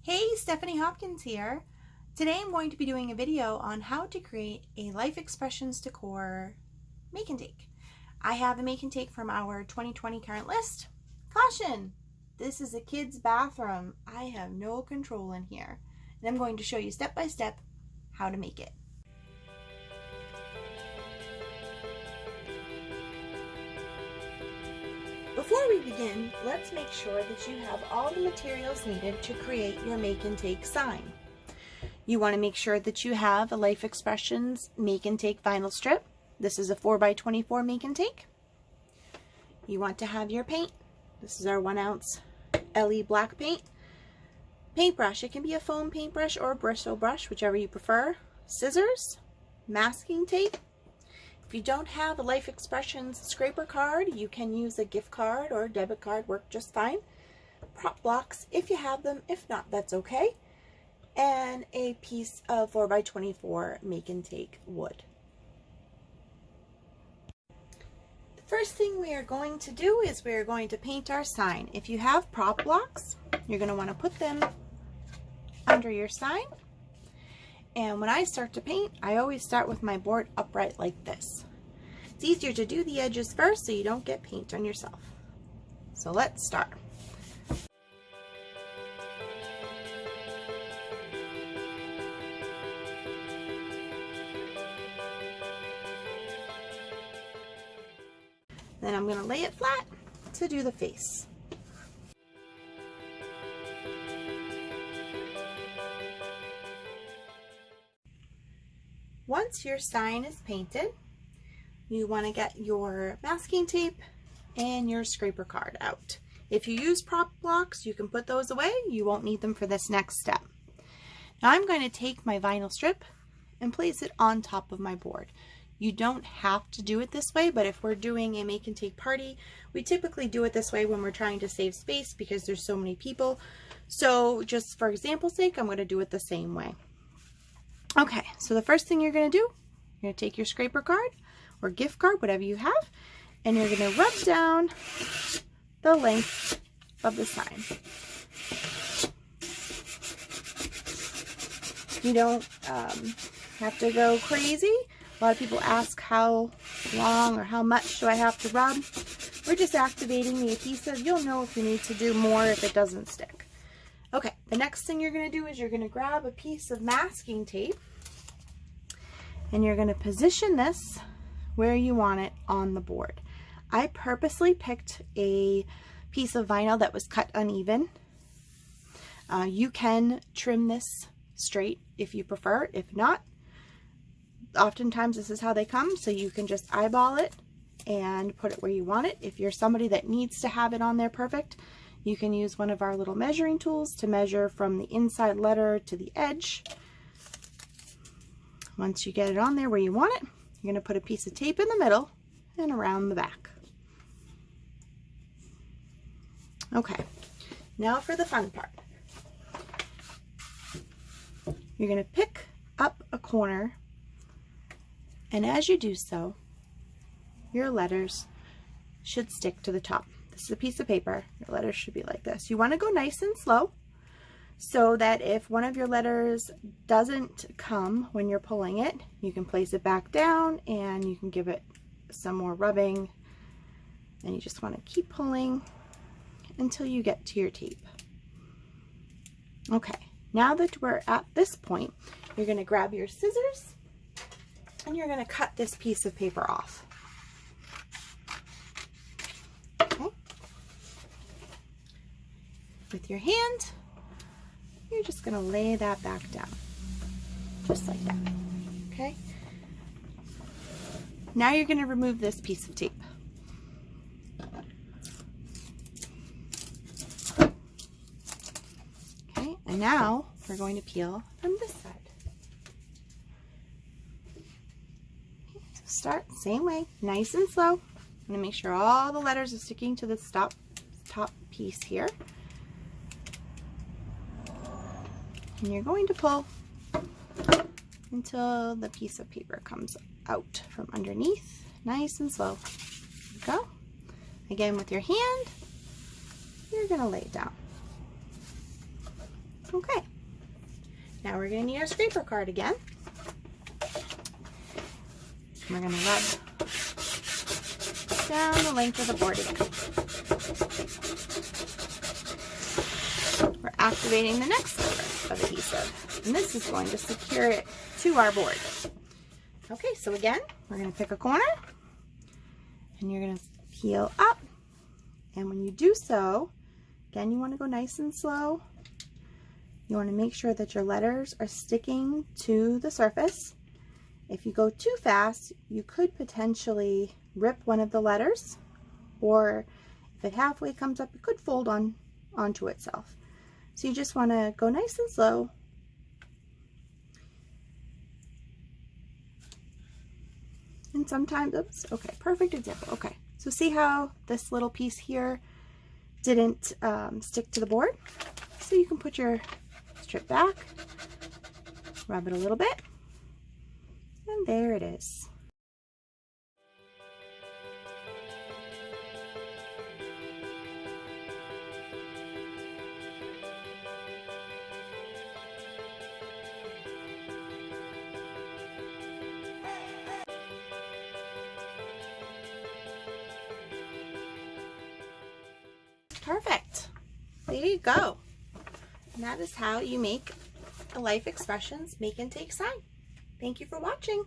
Hey, Stephanie Hopkins here. Today I'm going to be doing a video on how to create a Life Expressions Decor make and take. I have a make and take from our 2020 current list. Caution! This is a kid's bathroom. I have no control in here. And I'm going to show you step by step how to make it. Before we begin, let's make sure that you have all the materials needed to create your make and take sign. You want to make sure that you have a Life Expressions make and take vinyl strip. This is a 4x24 make and take. You want to have your paint. This is our 1 ounce LE black paint. Paintbrush. It can be a foam paintbrush or a bristle brush, whichever you prefer. Scissors. Masking tape. If you don't have a Life Expressions scraper card, you can use a gift card or a debit card, work just fine. Prop blocks, if you have them. If not, that's okay. And a piece of 4x24 make and take wood. The first thing we are going to do is we are going to paint our sign. If you have prop blocks, you're going to want to put them under your sign. And when I start to paint, I always start with my board upright like this. It's easier to do the edges first so you don't get paint on yourself. So let's start. Then I'm going to lay it flat to do the face. Once your sign is painted, you want to get your masking tape and your scraper card out. If you use prop blocks, you can put those away. You won't need them for this next step. Now I'm going to take my vinyl strip and place it on top of my board. You don't have to do it this way, but if we're doing a make and take party, we typically do it this way when we're trying to save space because there's so many people. So just for example's sake, I'm going to do it the same way. Okay, so the first thing you're going to do, you're going to take your scraper card or gift card, whatever you have, and you're going to rub down the length of the sign. You don't have to go crazy. A lot of people ask how long or how much do I have to rub. We're just activating the adhesive. You'll know if you need to do more if it doesn't stick. Okay, the next thing you're going to do is you're going to grab a piece of masking tape and you're going to position this where you want it on the board. I purposely picked a piece of vinyl that was cut uneven. You can trim this straight if you prefer. If not, oftentimes this is how they come, so you can just eyeball it and put it where you want it. If you're somebody that needs to have it on there perfect, you can use one of our little measuring tools to measure from the inside letter to the edge. Once you get it on there where you want it, you're going to put a piece of tape in the middle and around the back. Okay, now for the fun part. You're going to pick up a corner, and as you do so, your letters should stick to the top. This is a piece of paper. Your letters should be like this. You want to go nice and slow so that if one of your letters doesn't come when you're pulling it, you can place it back down and you can give it some more rubbing. And you just want to keep pulling until you get to your tape. Okay, now that we're at this point, you're going to grab your scissors and you're going to cut this piece of paper off. With your hand, you're just going to lay that back down, just like that, okay? Now you're going to remove this piece of tape. Okay, and now we're going to peel from this side. Okay, so start same way, nice and slow. I'm going to make sure all the letters are sticking to this top piece here. And you're going to pull until the piece of paper comes out from underneath, nice and slow. There you go. Again, with your hand, you're going to lay it down. Okay, now we're going to need our scraper card again. We're going to rub down the length of the board again. We're activating the next layer of adhesive, and this is going to secure it to our board. Okay, so again, we're going to pick a corner, and you're going to peel up, and when you do so, again, you want to go nice and slow. You want to make sure that your letters are sticking to the surface. If you go too fast, you could potentially rip one of the letters, or if it halfway comes up, it could fold onto itself. So you just want to go nice and slow. And sometimes, oops, okay, perfect example. Okay, so see how this little piece here didn't stick to the board? So you can put your strip back, rub it a little bit, and there it is. Perfect. There you go. And that is how you make a Life Expressions Make and Take sign. Thank you for watching.